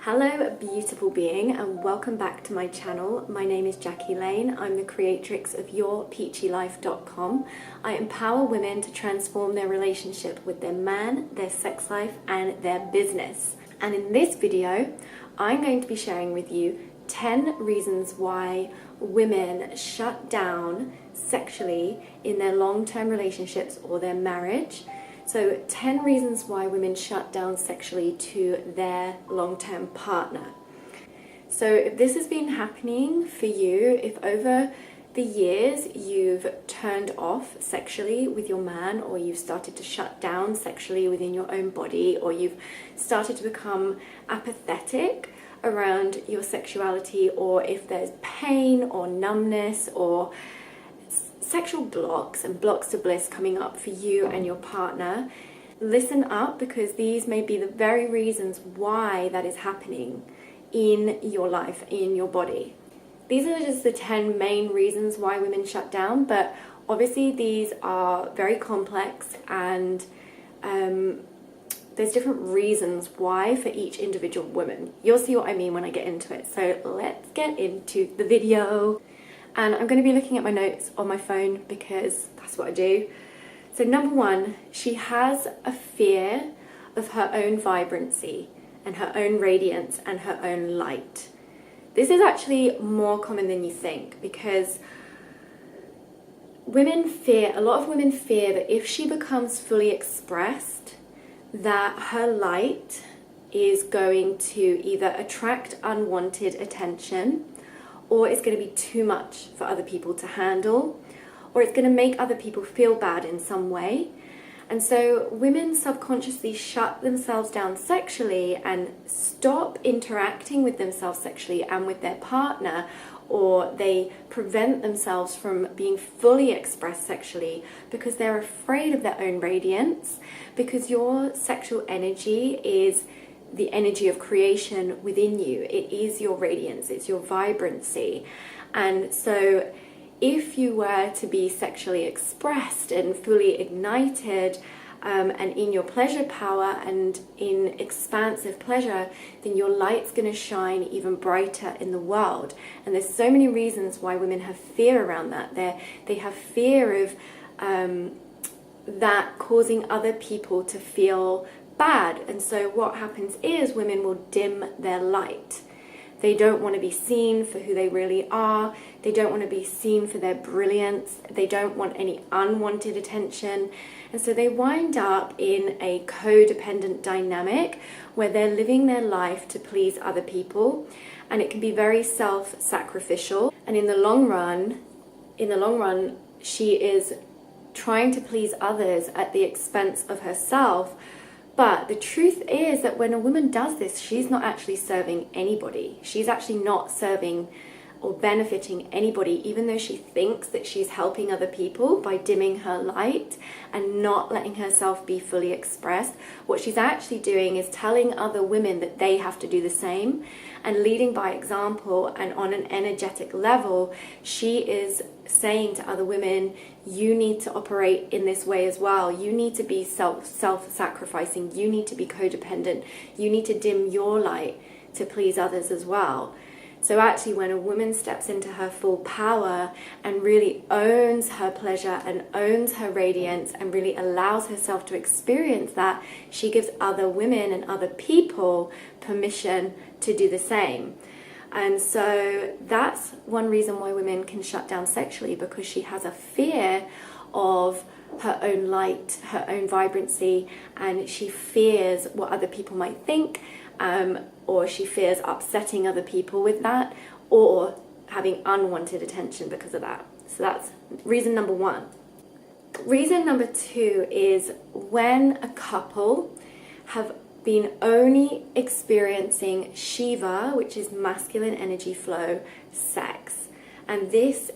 Hello beautiful being, and welcome back to my channel. My name is Jackie Lane. I'm the creatrix of 𝒓𝒂𝒏𝒕.com. I empower women to transform their relationship with their man, their sex life and their business. And in this video I'm going to be sharing with you 10 reasons why women shut down sexually in their long-term relationships or their marriage. So 10 reasons why women shut down sexually to their long-term partner. So if this has been happening for you, if over the years you've turned off sexually with your man, or you've started to shut down sexually within your own body, or you've started to become apathetic around your sexuality, or if there's pain or numbness or sexual blocks and blocks to bliss coming up for you and your partner, listen up, because these may be the very reasons why that is happening in your life, in your body. These are just the 10 main reasons why women shut down, but obviously these are very complex, and there's different reasons why for each individual woman. You'll see what I mean when I get into it. So let's get into the video. And I'm going to be looking at my notes on my phone because that's what I do. So number one, she has a fear of her own vibrancy and her own radiance and her own light. This is actually more common than you think, because a lot of women fear that if she becomes fully expressed, that her light is going to either attract unwanted attention, or it's going to be too much for other people to handle, or it's going to make other people feel bad in some way. And so women subconsciously shut themselves down sexually and stop interacting with themselves sexually and with their partner, or they prevent themselves from being fully expressed sexually because they're afraid of their own radiance, because your sexual energy is the energy of creation within you. It is your radiance, it's your vibrancy. And so if you were to be sexually expressed and fully ignited and in your pleasure power and in expansive pleasure, then your light's going to shine even brighter in the world. And there's so many reasons why women have fear around that. They have fear of that causing other people to feel bad, and so what happens is women will dim their light. They don't want to be seen for who they really are. They don't want to be seen for their brilliance. They don't want any unwanted attention, and so they wind up in a codependent dynamic where they're living their life to please other people, and it can be very self-sacrificial. And in the long run, she is trying to please others at the expense of herself. But the truth is that when a woman does this, she's not actually serving anybody. She's actually not serving or benefiting anybody, even though she thinks that she's helping other people by dimming her light and not letting herself be fully expressed. What she's actually doing is telling other women that they have to do the same, and leading by example. And on an energetic level, she is saying to other women, you need to operate in this way as well. You need to be self-sacrificing. You need to be codependent. You need to dim your light to please others as well. So actually, when a woman steps into her full power and really owns her pleasure and owns her radiance and really allows herself to experience that, she gives other women and other people permission to do the same. And so that's one reason why women can shut down sexually, because she has a fear of her own light, her own vibrancy, and she fears what other people might think, or she fears upsetting other people with that, or having unwanted attention because of that. So that's reason number one. Reason number two is when a couple have been only experiencing Shiva, which is masculine energy flow, sex. And this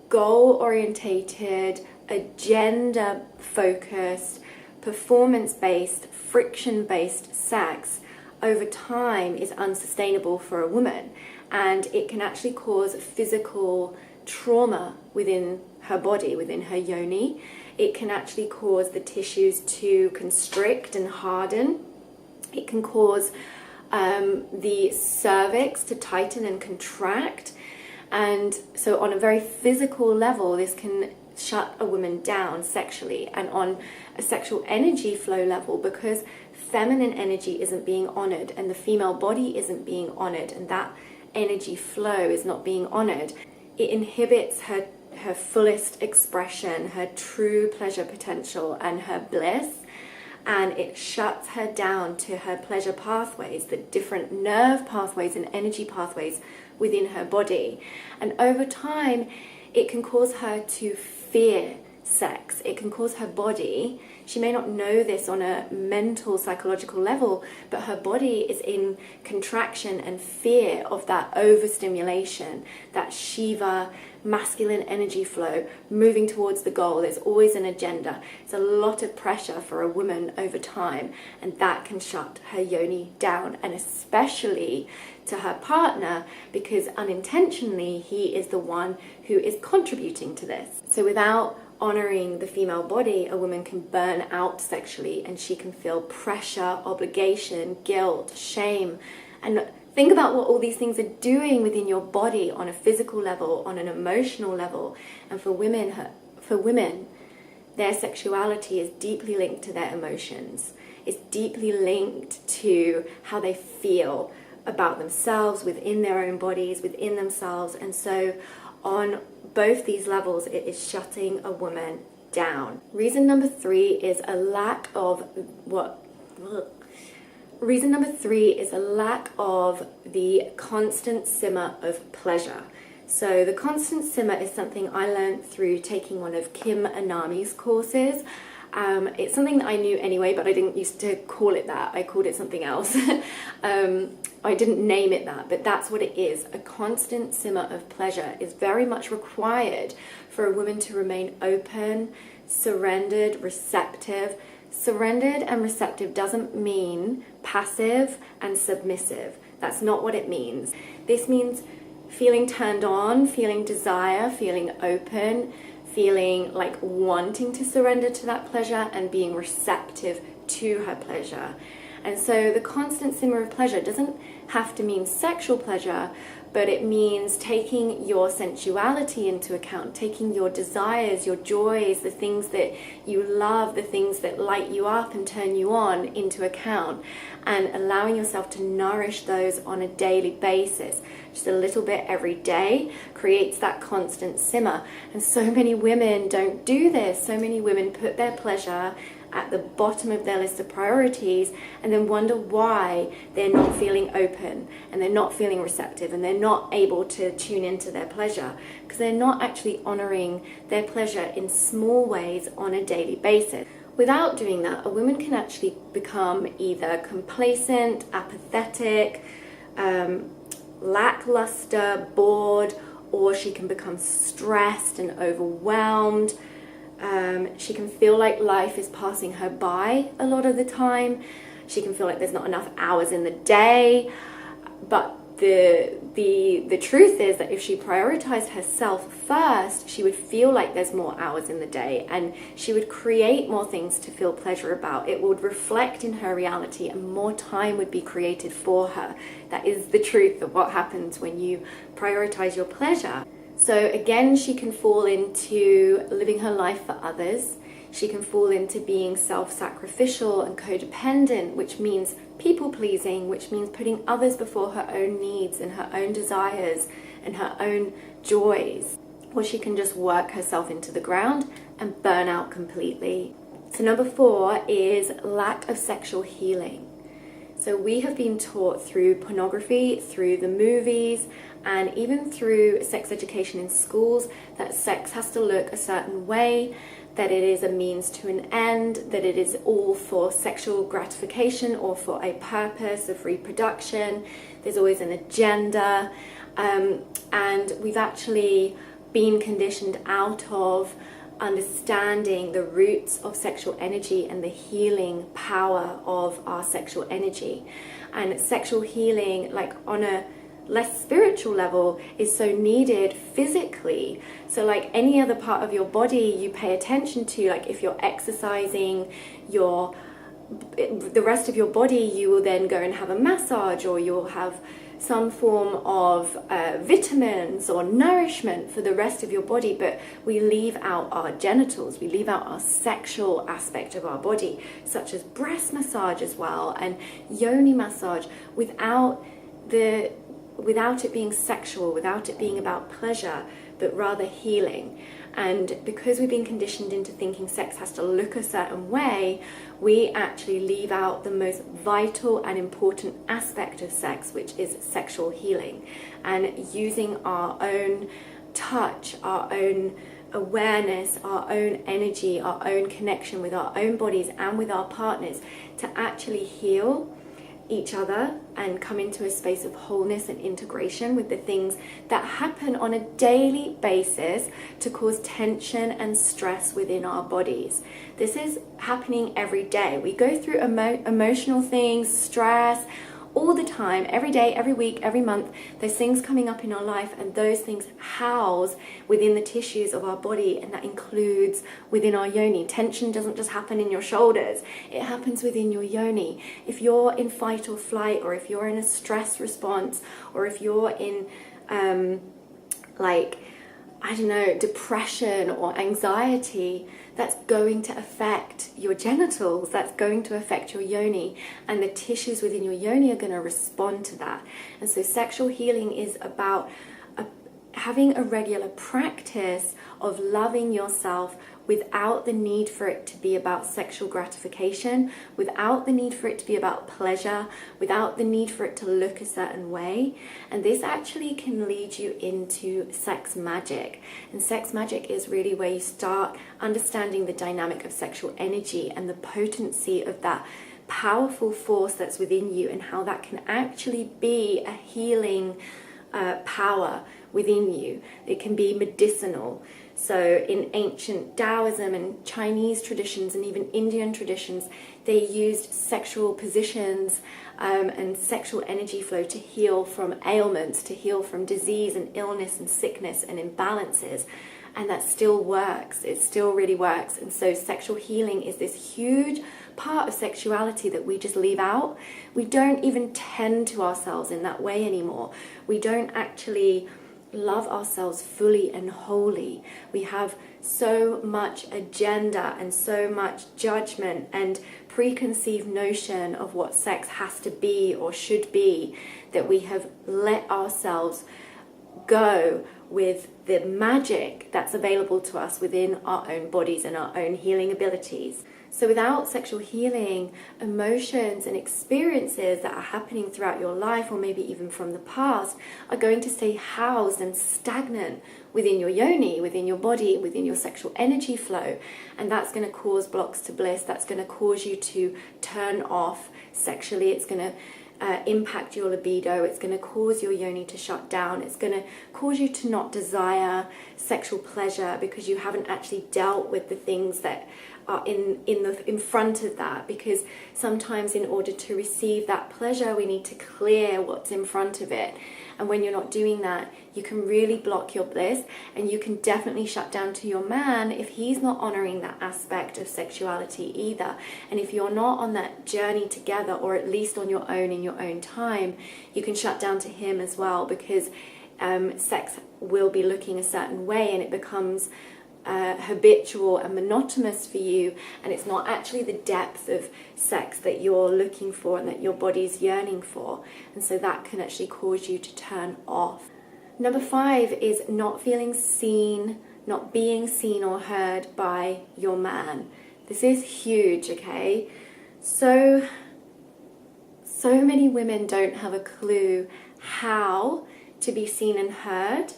goal-orientated, agenda-focused, performance-based, friction-based sex over time is unsustainable for a woman, and it can actually cause physical trauma within her body, within her yoni. It can actually cause the tissues to constrict and harden. It can cause the cervix to tighten and contract. And so on a very physical level, this can shut a woman down sexually. And on a sexual energy flow level, because feminine energy isn't being honored and the female body isn't being honored, and that energy flow is not being honored, it inhibits her fullest expression, her true pleasure potential and her bliss, and it shuts her down to her pleasure pathways, the different nerve pathways and energy pathways within her body. And over time, it can cause her to fear sex. It can cause her body, she may not know this on a mental, psychological level, but her body is in contraction and fear of that overstimulation, that Shiva masculine energy flow moving towards the goal. There's always an agenda. It's a lot of pressure for a woman over time, and that can shut her yoni down, and especially to her partner, because unintentionally he is the one who is contributing to this. So without honoring the female body, a woman can burn out sexually, and she can feel pressure, obligation, guilt, shame. And think about what all these things are doing within your body on a physical level, on an emotional level. And for women, their sexuality is deeply linked to their emotions. It's deeply linked to how they feel about themselves, within their own bodies, within themselves. And so on both these levels, it is shutting a woman down. Reason number three is a lack of the constant simmer of pleasure. So the constant simmer is something I learned through taking one of Kim Anami's courses. It's something that I knew anyway, but I didn't used to call it that. I called it something else. I didn't name it that, but that's what it is. A constant simmer of pleasure is very much required for a woman to remain open, surrendered, receptive. Surrendered and receptive doesn't mean passive and submissive. That's not what it means. This means feeling turned on, feeling desire, feeling open, feeling like wanting to surrender to that pleasure, and being receptive to her pleasure. And so the constant simmer of pleasure doesn't have to mean sexual pleasure, but it means taking your sensuality into account, taking your desires, your joys, the things that you love, the things that light you up and turn you on into account, and allowing yourself to nourish those on a daily basis. Just a little bit every day creates that constant simmer. And so many women don't do this. So many women put their pleasure at the bottom of their list of priorities and then wonder why they're not feeling open and they're not feeling receptive and they're not able to tune into their pleasure, because they're not actually honoring their pleasure in small ways on a daily basis. Without doing that, a woman can actually become either complacent, apathetic, lackluster, bored, or she can become stressed and overwhelmed. She can feel like life is passing her by a lot of the time. She can feel like there's not enough hours in the day. But the truth is that if she prioritized herself first, she would feel like there's more hours in the day, and she would create more things to feel pleasure about. It would reflect in her reality, and more time would be created for her. That is the truth of what happens when you prioritize your pleasure. So again, she can fall into living her life for others. She can fall into being self-sacrificial and codependent, which means people-pleasing, which means putting others before her own needs and her own desires and her own joys. Or she can just work herself into the ground and burn out completely. So number 4 is lack of sexual healing. So we have been taught through pornography, through the movies, and even through sex education in schools that sex has to look a certain way, that it is a means to an end, that it is all for sexual gratification or for a purpose of reproduction. There's always an agenda, and we've actually been conditioned out of understanding the roots of sexual energy and the healing power of our sexual energy. And sexual healing, like on a less spiritual level, is so needed physically. So like any other part of your body you pay attention to, like if you're exercising, you're the rest of your body, you will then go and have a massage, or you'll have some form of vitamins or nourishment for the rest of your body, but we leave out our genitals, we leave out our sexual aspect of our body, such as breast massage as well, and yoni massage, without it being sexual, without it being about pleasure, but rather healing. And because we've been conditioned into thinking sex has to look a certain way, we actually leave out the most vital and important aspect of sex, which is sexual healing, and using our own touch, our own awareness, our own energy, our own connection with our own bodies and with our partners to actually heal each other and come into a space of wholeness and integration with the things that happen on a daily basis to cause tension and stress within our bodies. This is happening every day. We go through emotional things, stress, all the time, every day, every week, every month. There's things coming up in our life, and those things house within the tissues of our body, and that includes within our yoni. Tension doesn't just happen in your shoulders, it happens within your yoni. If you're in fight or flight, or if you're in a stress response, or if you're in depression or anxiety, that's going to affect your genitals, that's going to affect your yoni, and the tissues within your yoni are going to respond to that. And so sexual healing is about having a regular practice of loving yourself without the need for it to be about sexual gratification, without the need for it to be about pleasure, without the need for it to look a certain way. And this actually can lead you into sex magic. And sex magic is really where you start understanding the dynamic of sexual energy and the potency of that powerful force that's within you, and how that can actually be a healing power within you. It can be medicinal. So in ancient Taoism and Chinese traditions and even Indian traditions, they used sexual positions and sexual energy flow to heal from ailments, to heal from disease and illness and sickness and imbalances. And that still works. It still really works. And so sexual healing is this huge part of sexuality that we just leave out. We don't even tend to ourselves in that way anymore. We don't actually love ourselves fully and wholly. We have so much agenda and so much judgment and preconceived notion of what sex has to be or should be, that we have let ourselves go with the magic that's available to us within our own bodies and our own healing abilities. So without sexual healing, emotions and experiences that are happening throughout your life, or maybe even from the past, are going to stay housed and stagnant within your yoni, within your body, within your sexual energy flow. And that's going to cause blocks to bliss. That's going to cause you to turn off sexually. It's going to impact your libido. It's going to cause your yoni to shut down. It's going to cause you to not desire sexual pleasure, because you haven't actually dealt with the things that are in front of that. Because sometimes in order to receive that pleasure, we need to clear what's in front of it. And when you're not doing that, you can really block your bliss, and you can definitely shut down to your man if he's not honoring that aspect of sexuality either. And if you're not on that journey together, or at least on your own in your own time, you can shut down to him as well, because sex will be looking a certain way, and it becomes habitual and monotonous for you, and it's not actually the depth of sex that you're looking for and that your body's yearning for. And so that can actually cause you to turn off. Number 5 is not feeling seen, not being seen or heard by your man. This is huge, okay? So many women don't have a clue how to be seen and heard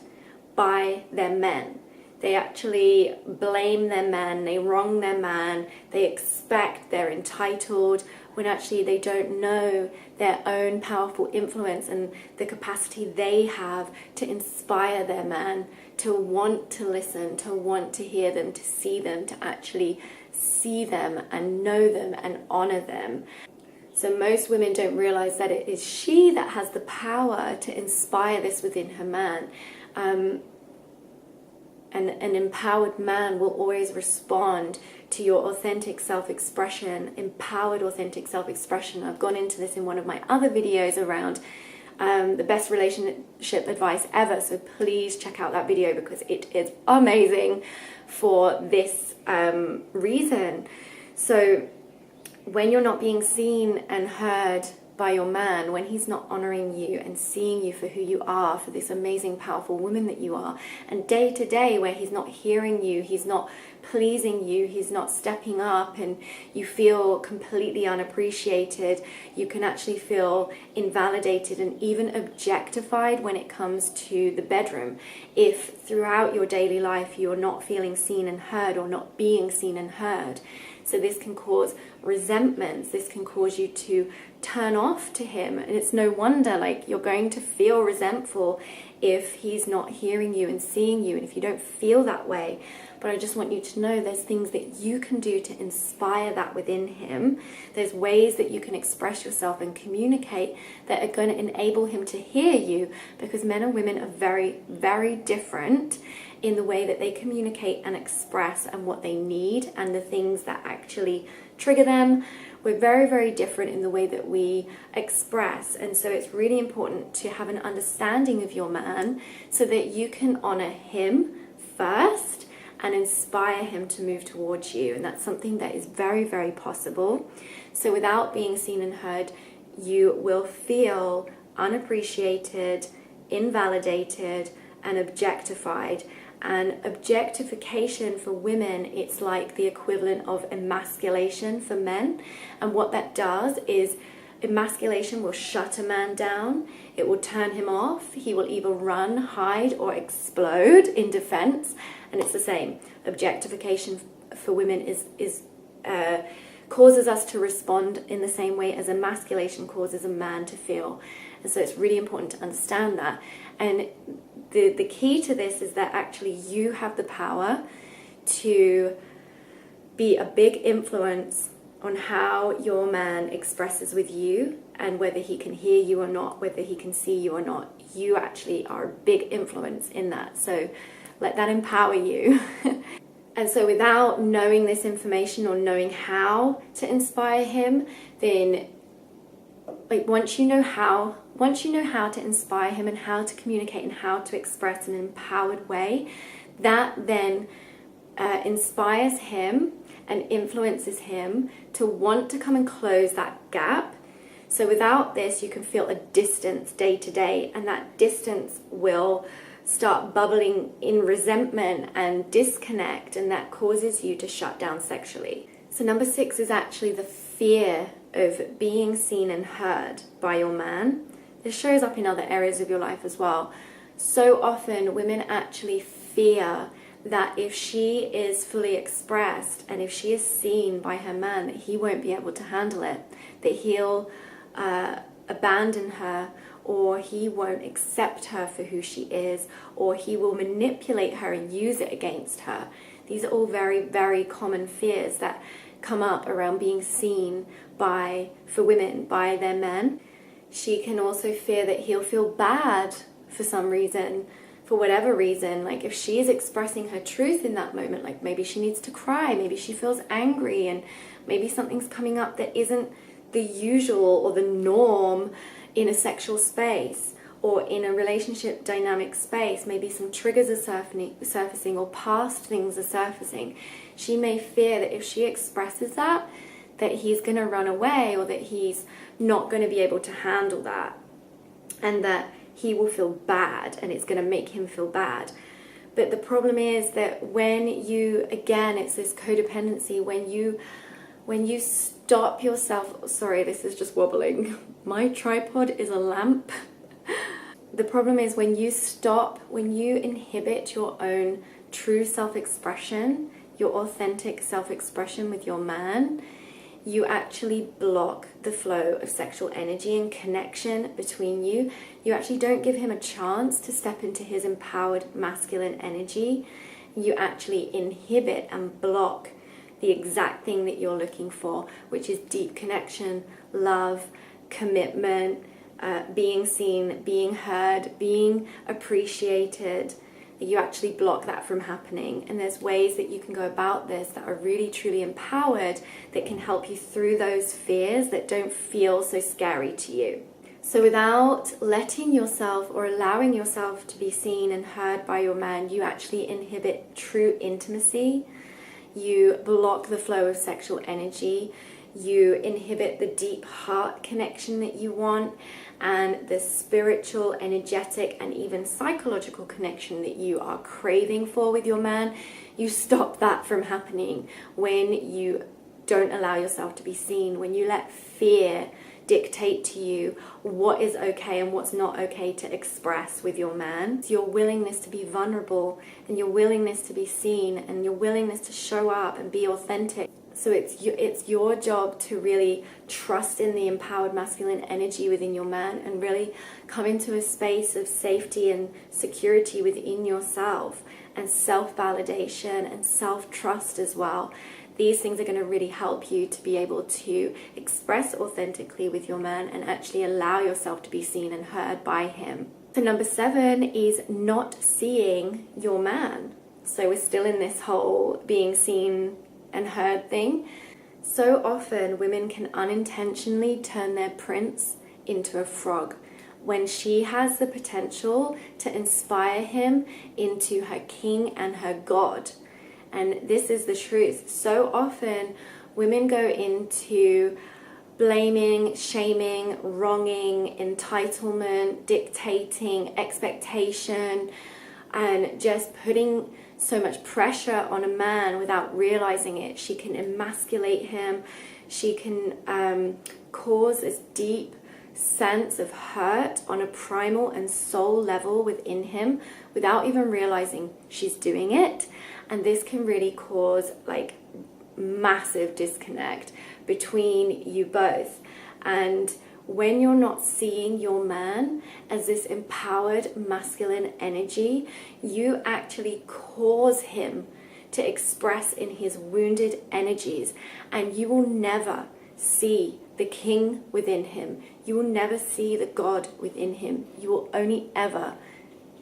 by their men. They actually blame their men, they wrong their man, they expect they're entitled, when actually they don't know their own powerful influence and the capacity they have to inspire their man to want to listen, to want to hear them, to see them, to actually see them and know them and honor them. So most women don't realize that it is she that has the power to inspire this within her man. An empowered man will always respond to your authentic self-expression, empowered authentic self-expression. I've gone into this in one of my other videos around the best relationship advice ever, so please check out that video because it is amazing for this reason. So when you're not being seen and heard by your man, when he's not honoring you and seeing you for who you are, for this amazing, powerful woman that you are, and day to day where he's not hearing you, he's not pleasing you, he's not stepping up, and you feel completely unappreciated, you can actually feel invalidated and even objectified when it comes to the bedroom. If throughout your daily life you're not feeling seen and heard, or not being seen and heard. So this can cause resentments, this can cause you to turn off to him, and it's no wonder, like, you're going to feel resentful if he's not hearing you and seeing you, and if you don't feel that way. But I just want you to know there's things that you can do to inspire that within him. There's ways that you can express yourself and communicate that are going to enable him to hear you, because men and women are very, very different in the way that they communicate and express and what they need and the things that actually trigger them. We're very, very different in the way that we express, and so it's really important to have an understanding of your man so that you can honor him first and inspire him to move towards you. And that's something that is very, very possible. So without being seen and heard, you will feel unappreciated, invalidated, and objectified. And objectification for women, it's like the equivalent of emasculation for men. And what that does is emasculation will shut a man down. It will turn him off. He will either run, hide, or explode in defense. And it's the same. Objectification for women causes us to respond in the same way as emasculation causes a man to feel. And so it's really important to understand that. And the key to this is that actually you have the power to be a big influence on how your man expresses with you, and whether he can hear you or not, whether he can see you or not. You actually are a big influence in that. So let that empower you. And so without knowing this information or knowing how to inspire him, then like once you know how to inspire him and how to communicate and how to express in an empowered way, that then inspires him and influences him to want to come and close that gap. So without this, you can feel a distance day to day, and that distance will start bubbling in resentment and disconnect, and that causes you to shut down sexually. So number 6 is actually the fear of being seen and heard by your man. This shows up in other areas of your life as well. So often women actually fear that if she is fully expressed and if she is seen by her man, that he won't be able to handle it, that he'll abandon her, or he won't accept her for who she is, or he will manipulate her and use it against her. These are all very, very common fears that come up around being seen for women by their men. She can also fear that he'll feel bad for some reason, for whatever reason. Like if she is expressing her truth in that moment, like maybe she needs to cry, maybe she feels angry, and maybe something's coming up that isn't the usual or the norm in a sexual space or in a relationship dynamic space. Maybe some triggers are surfacing or past things are surfacing. She may fear that if she expresses that he's going to run away, or that he's not going to be able to handle that, and that he will feel bad and it's going to make him feel bad. But the problem is that when you, again, it's this codependency, when you stop yourself, sorry, this is just wobbling. My tripod is a lamp. The problem is when you inhibit your own true self-expression, your authentic self-expression with your man, you actually block the flow of sexual energy and connection between you. You actually don't give him a chance to step into his empowered masculine energy. You actually inhibit and block the exact thing that you're looking for, which is deep connection, love, commitment, being seen, being heard, being appreciated, you actually block that from happening. And there's ways that you can go about this that are really truly empowered, that can help you through those fears that don't feel so scary to you. So without letting yourself or allowing yourself to be seen and heard by your man, you actually inhibit true intimacy. You block the flow of sexual energy. You inhibit the deep heart connection that you want, and the spiritual, energetic, and even psychological connection that you are craving for with your man. You stop that from happening when you don't allow yourself to be seen, when you let fear dictate to you what is okay and what's not okay to express with your man. It's your willingness to be vulnerable, and your willingness to be seen, and your willingness to show up and be authentic. So it's your job to really trust in the empowered masculine energy within your man, and really come into a space of safety and security within yourself, and self-validation and self-trust as well. These things are going to really help you to be able to express authentically with your man and actually allow yourself to be seen and heard by him. So number 7 is not seeing your man. So we're still in this whole being seen and heard thing. So often women can unintentionally turn their prince into a frog, when she has the potential to inspire him into her king and her god. And this is the truth. So often women go into blaming, shaming, wronging, entitlement, dictating, expectation, and just putting so much pressure on a man without realizing it. She can emasculate him. She can cause this deep sense of hurt on a primal and soul level within him without even realizing she's doing it. And this can really cause like massive disconnect between you both. And when you're not seeing your man as this empowered masculine energy, you actually cause him to express in his wounded energies, and you will never see the king within him. You will never see the god within him. You will only ever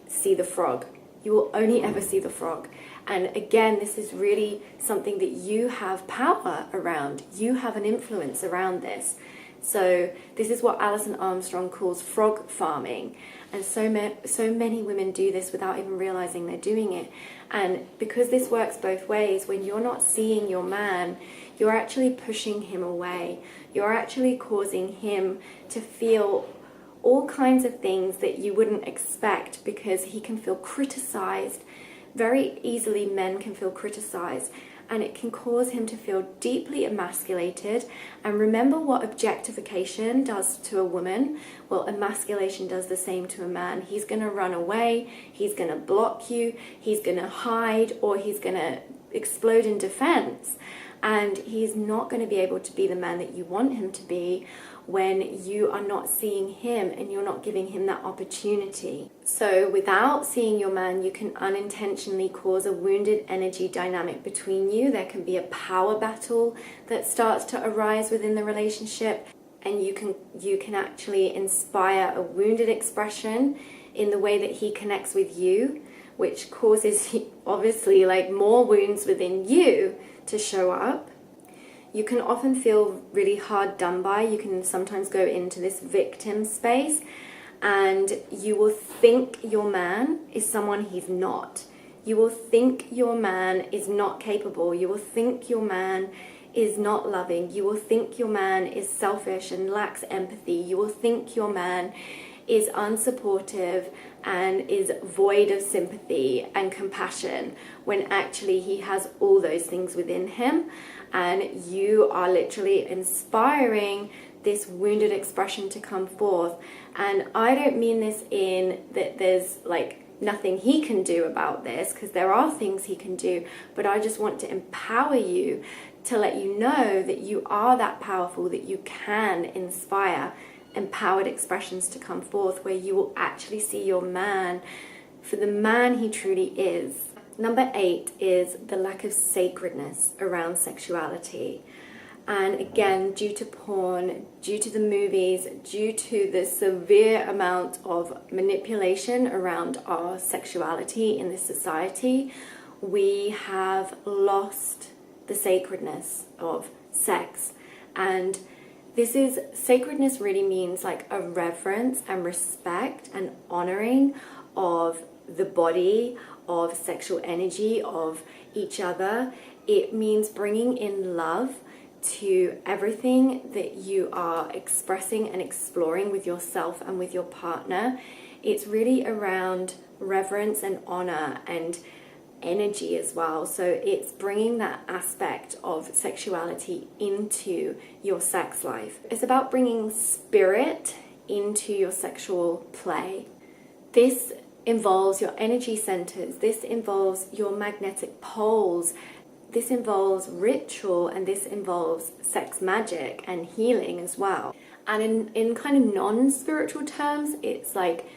see the frog. You will only ever see the frog. And again, this is really something that you have power around. You have an influence around this. So this is what Alison Armstrong calls frog farming. And so many women do this without even realizing they're doing it. And because this works both ways, when you're not seeing your man, you're actually pushing him away. You're actually causing him to feel all kinds of things that you wouldn't expect, because he can feel criticized. Very easily men can feel criticized, and it can cause him to feel deeply emasculated. And remember what objectification does to a woman? Well, emasculation does the same to a man. He's going to run away, he's going to block you, he's going to hide, or he's going to explode in defense. And he's not going to be able to be the man that you want him to be when you are not seeing him and you're not giving him that opportunity. So without seeing your man, you can unintentionally cause a wounded energy dynamic between you. There can be a power battle that starts to arise within the relationship, and you can actually inspire a wounded expression in the way that he connects with you, which causes obviously like more wounds within you to show up. You can often feel really hard done by. You can sometimes go into this victim space, and you will think your man is someone he's not. You will think your man is not capable. You will think your man is not loving. You will think your man is selfish and lacks empathy. You will think your man is unsupportive and is void of sympathy and compassion, when actually he has all those things within him. And you are literally inspiring this wounded expression to come forth. And I don't mean this in that there's like nothing he can do about this, because there are things he can do, but I just want to empower you, to let you know that you are that powerful, that you can inspire empowered expressions to come forth, where you will actually see your man for the man he truly is. Number 8 is the lack of sacredness around sexuality. And again, due to porn, due to the movies, due to the severe amount of manipulation around our sexuality in this society, we have lost the sacredness of sex. And sacredness really means like a reverence and respect and honoring of the body, of sexual energy, of each other. It means bringing in love to everything that you are expressing and exploring with yourself and with your partner. It's really around reverence and honor and energy as well. So it's bringing that aspect of sexuality into your sex life. It's about bringing spirit into your sexual play. This involves your energy centers. This involves your magnetic poles. This involves ritual, and this involves sex magic and healing as well. And in kind of non-spiritual terms, it's like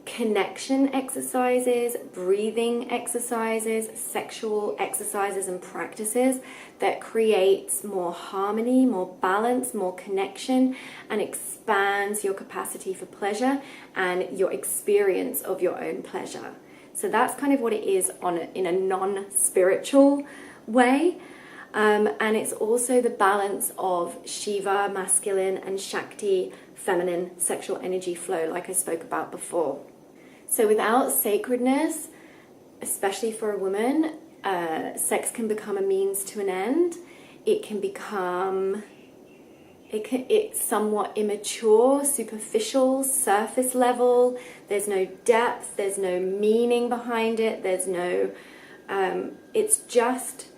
connection exercises, breathing exercises, sexual exercises and practices that creates more harmony, more balance, more connection, and expands your capacity for pleasure and your experience of your own pleasure. So that's kind of what it is in a non-spiritual way. And it's also the balance of Shiva, masculine, and Shakti, feminine sexual energy flow, like I spoke about before. So without sacredness, especially for a woman, sex can become a means to an end. It's somewhat immature, superficial, surface level. There's no depth, there's no meaning behind it, it's just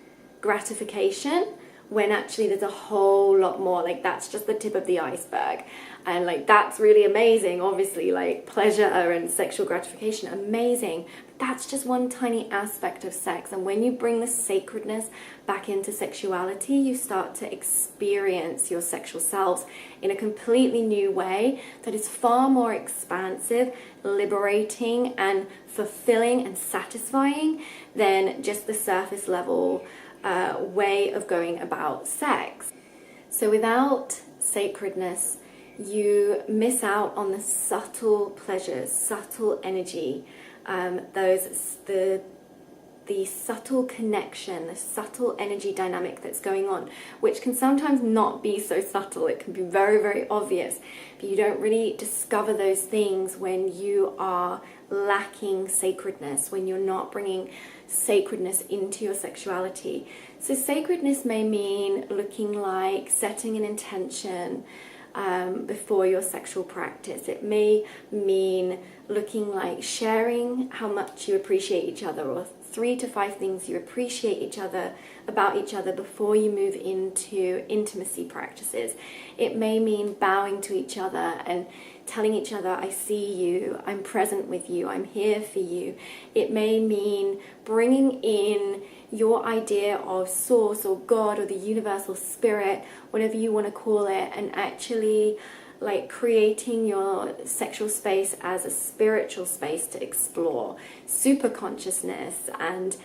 gratification, when actually there's a whole lot more. Like, that's just the tip of the iceberg, and like that's really amazing, obviously, like pleasure and sexual gratification, amazing, but that's just one tiny aspect of sex. And when you bring the sacredness back into sexuality, you start to experience your sexual selves in a completely new way that is far more expansive, liberating, and fulfilling and satisfying than just the surface level way of going about sex. So without sacredness, you miss out on the subtle pleasures, subtle energy, the subtle connection, the subtle energy dynamic that's going on, which can sometimes not be so subtle. It can be very, very obvious, but you don't really discover those things when you are lacking sacredness, when you're not bringing sacredness into your sexuality. So sacredness may mean looking like setting an intention before your sexual practice. It may mean looking like sharing how much you appreciate each other, or 3 to 5 things you appreciate about each other before you move into intimacy practices. It may mean bowing to each other and telling each other, I see you, I'm present with you, I'm here for you. It may mean bringing in your idea of source or God or the universal spirit, whatever you want to call it, and actually like creating your sexual space as a spiritual space to explore super consciousness. And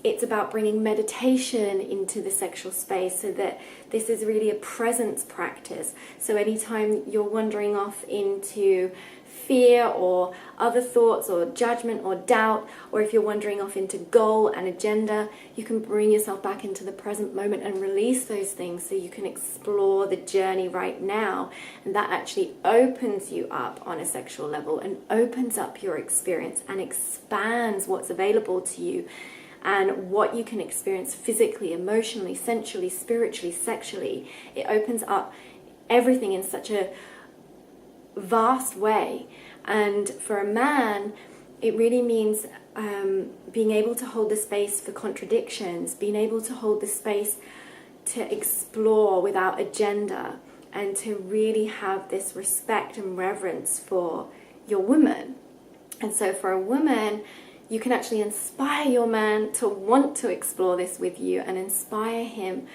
it's about bringing meditation into the sexual space, so that this is really a presence practice. So anytime you're wandering off into fear or other thoughts or judgment or doubt, or if you're wandering off into goal and agenda, you can bring yourself back into the present moment and release those things, so you can explore the journey right now. And that actually opens you up on a sexual level, and opens up your experience and expands what's available to you and what you can experience physically, emotionally, sensually, spiritually, sexually. It opens up everything in such a vast way. And for a man, it really means being able to hold the space for contradictions, being able to hold the space to explore without agenda, and to really have this respect and reverence for your woman. And so for a woman, you can actually inspire your man to want to explore this with you, and inspire him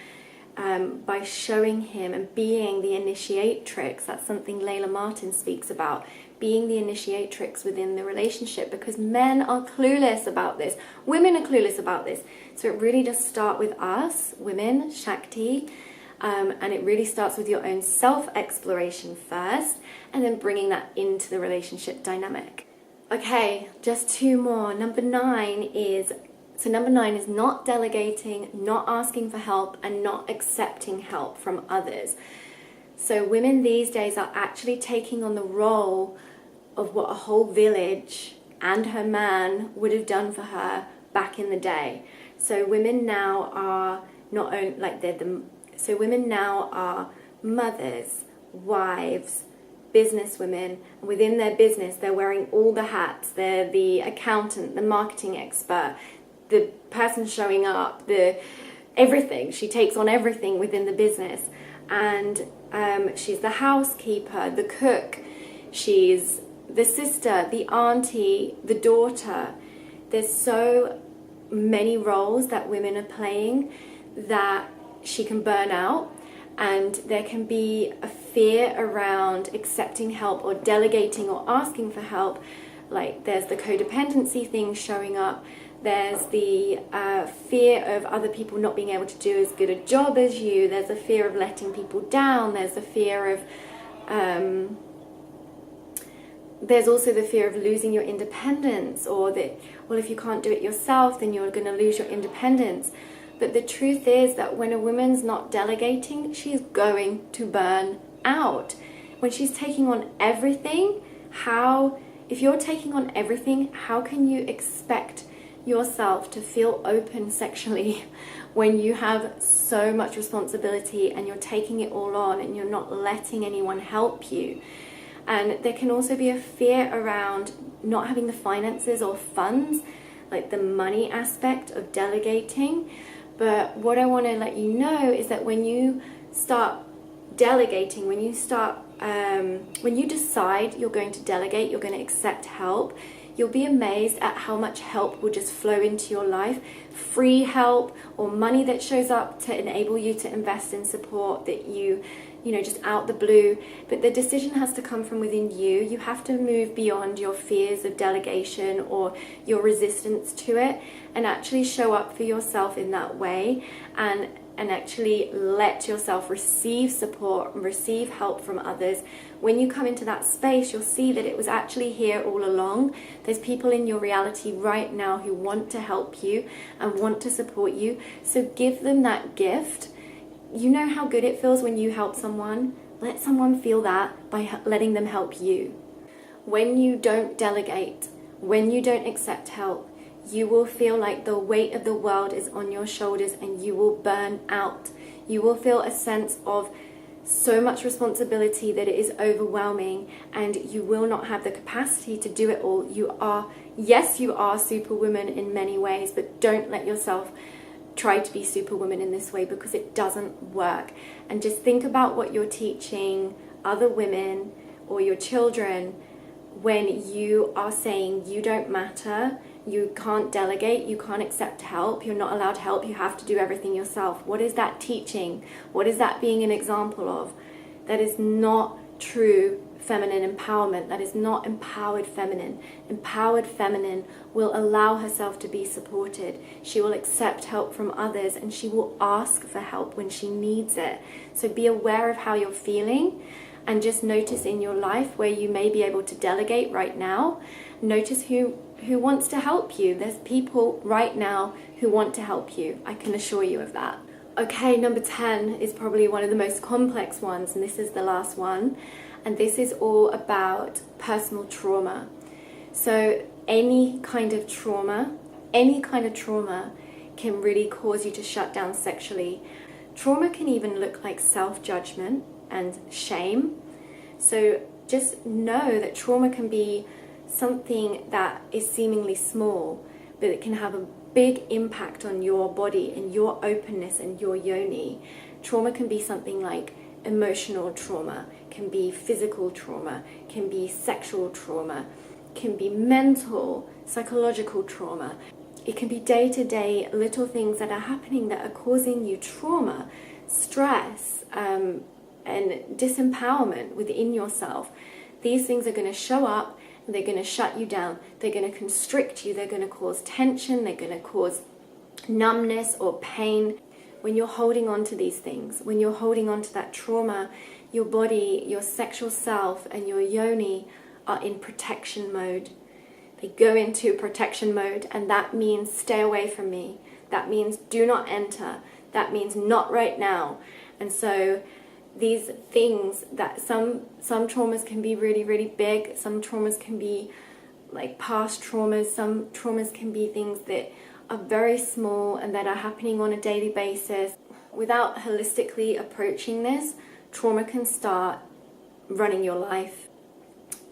by showing him and being the initiatrix. That's something Layla Martin speaks about, being the initiatrix within the relationship, because men are clueless about this. Women are clueless about this. So it really does start with us, women, Shakti, And it really starts with your own self-exploration first, and then bringing that into the relationship dynamic. Okay, just two more. Number nine is not delegating, not asking for help, and not accepting help from others. So women these days are actually taking on the role of what a whole village and her man would have done for her back in the day. So women now are not only so women now are mothers, wives, business women. Within their business, they're wearing all the hats. They're the accountant, the marketing expert, the person showing up, everything. She takes on everything within the business. And she's the housekeeper, the cook, she's the sister, the auntie, the daughter. There's so many roles that women are playing that she can burn out, and there can be a fear around accepting help or delegating or asking for help. Like there's the codependency thing showing up. There's the fear of other people not being able to do as good a job as you. There's a fear of letting people down. There's a fear of there's also the fear of losing your independence, or that, well, if you can't do it yourself, then you're going to lose your independence. But the truth is that when a woman's not delegating, she's going to burn out. When she's taking on everything, if you're taking on everything, how can you expect yourself to feel open sexually when you have so much responsibility and you're taking it all on and you're not letting anyone help you? And there can also be a fear around not having the finances or funds, like the money aspect of delegating. But what I want to let you know is that when you start delegating, when you decide you're going to delegate, you're going to accept help, you'll be amazed at how much help will just flow into your life. Free help, or money that shows up to enable you to invest in support that you just out the blue. But the decision has to come from within you. You have to move beyond your fears of delegation or your resistance to it, and actually show up for yourself in that way, and actually let yourself receive support and receive help from others. When you come into that space, you'll see that it was actually here all along. There's people in your reality right now who want to help you and want to support you. So give them that gift. You know how good it feels when you help someone? Let someone feel that by letting them help you. When you don't delegate, when you don't accept help, you will feel like the weight of the world is on your shoulders and you will burn out. You will feel a sense of so much responsibility that it is overwhelming, and you will not have the capacity to do it all. You are superwoman in many ways, but don't let yourself try to be superwoman in this way, because it doesn't work. And just think about what you're teaching other women or your children when you are saying you don't matter, you can't delegate, you can't accept help, you're not allowed help, you have to do everything yourself. What is that teaching? What is that being an example of? That is not true feminine empowerment. That is not empowered feminine. Empowered feminine will allow herself to be supported. She will accept help from others, and she will ask for help when she needs it. So be aware of how you're feeling, and just notice in your life where you may be able to delegate right now. Notice who wants to help you. There's people right now who want to help you. I can assure you of that. Okay, number 10 is probably one of the most complex ones, and this is the last one. And this is all about personal trauma. So any kind of trauma can really cause you to shut down sexually. Trauma can even look like self-judgment and shame. So just know that trauma can be something that is seemingly small, but it can have a big impact on your body and your openness and your yoni. Trauma can be something like emotional trauma, can be physical trauma, can be sexual trauma, can be mental, psychological trauma. It can be day-to-day little things that are happening that are causing you trauma, stress, and disempowerment within yourself. These things are going to show up, and they're going to shut you down. They're going to constrict you. They're going to cause tension. They're going to cause numbness or pain. when you're holding on to these things, when you're holding on to that trauma, your body, your sexual self, and your yoni are in protection mode. They go into protection mode, and that means stay away from me. That means do not enter. That means not right now. And so these things that some traumas can be really, really big. Some traumas can be like past traumas. Some traumas can be things that are very small and that are happening on a daily basis. Without holistically approaching this, trauma can start running your life,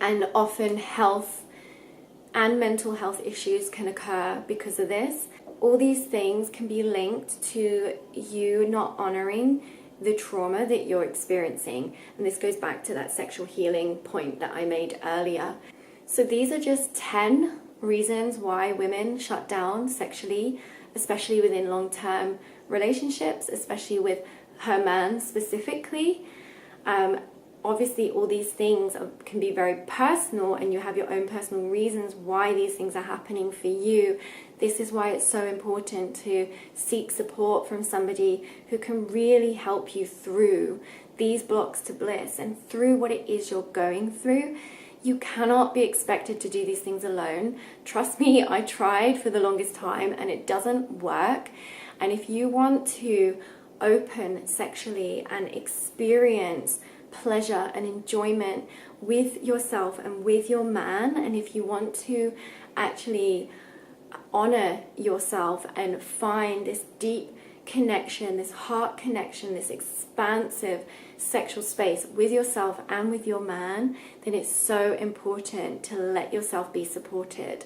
and often health and mental health issues can occur because of this. All these things can be linked to you not honoring the trauma that you're experiencing, and this goes back to that sexual healing point that I made earlier. So these are just 10 reasons why women shut down sexually, especially within long-term relationships, especially with her man specifically. Obviously all these things can be very personal, and you have your own personal reasons why these things are happening for you. This is why it's so important to seek support from somebody who can really help you through these blocks to bliss and through what it is you're going through. You cannot be expected to do these things alone. Trust me, I tried for the longest time and it doesn't work. And if you want to open sexually and experience pleasure and enjoyment with yourself and with your man, and if you want to actually honor yourself and find this deep connection, this heart connection, this expansive sexual space with yourself and with your man, then it's so important to let yourself be supported.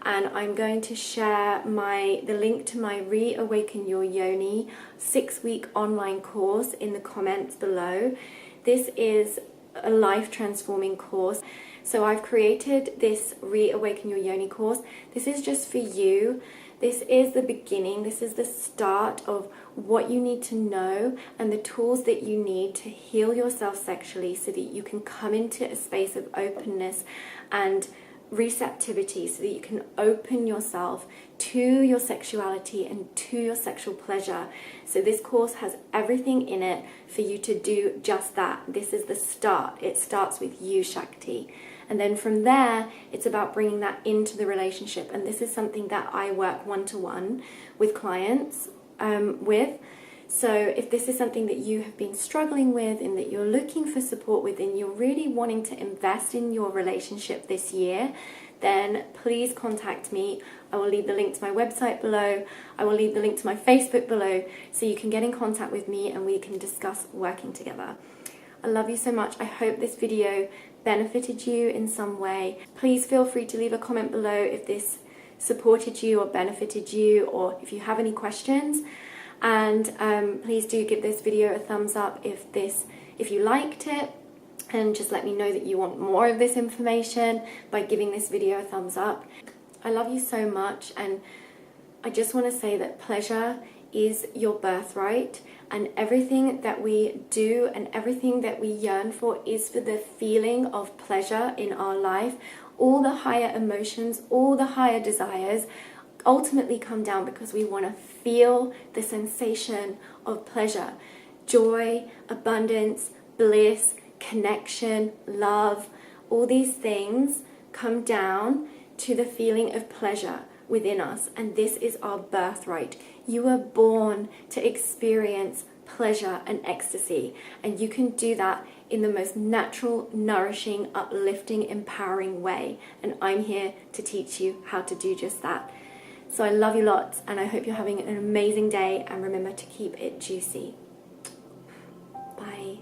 And I'm going to share the link to my Reawaken Your Yoni 6-week online course in the comments below. This is a life-transforming course. So I've created this Reawaken Your Yoni course. This is just for you. This is the beginning. This is the start of what you need to know and the tools that you need to heal yourself sexually so that you can come into a space of openness and receptivity, so that you can open yourself to your sexuality and to your sexual pleasure. So this course has everything in it for you to do just that. This is the start. It starts with you, Shakti. And then from there, it's about bringing that into the relationship. And this is something that I work one-to-one with clients with. So if this is something that you have been struggling with and that you're looking for support with and you're really wanting to invest in your relationship this year, then please contact me. I will leave the link to my website below. I will leave the link to my Facebook below so you can get in contact with me and we can discuss working together. I love you so much. I hope this video benefited you in some way. Please feel free to leave a comment below if this supported you or benefited you, or if you have any questions. And please do give this video a thumbs up if you liked it, and just let me know that you want more of this information by giving this video a thumbs up. I love you so much, and I just want to say that pleasure is your birthright, and everything that we do and everything that we yearn for is for the feeling of pleasure in our life. All the higher emotions, all the higher desires ultimately come down because we want to feel the sensation of pleasure, joy, abundance, bliss, connection, love. All these things come down to the feeling of pleasure within us, and this is our birthright. You were born to experience pleasure and ecstasy, and you can do that in the most natural, nourishing, uplifting, empowering way, and I'm here to teach you how to do just that. So I love you lots, and I hope you're having an amazing day, and remember to keep it juicy. Bye.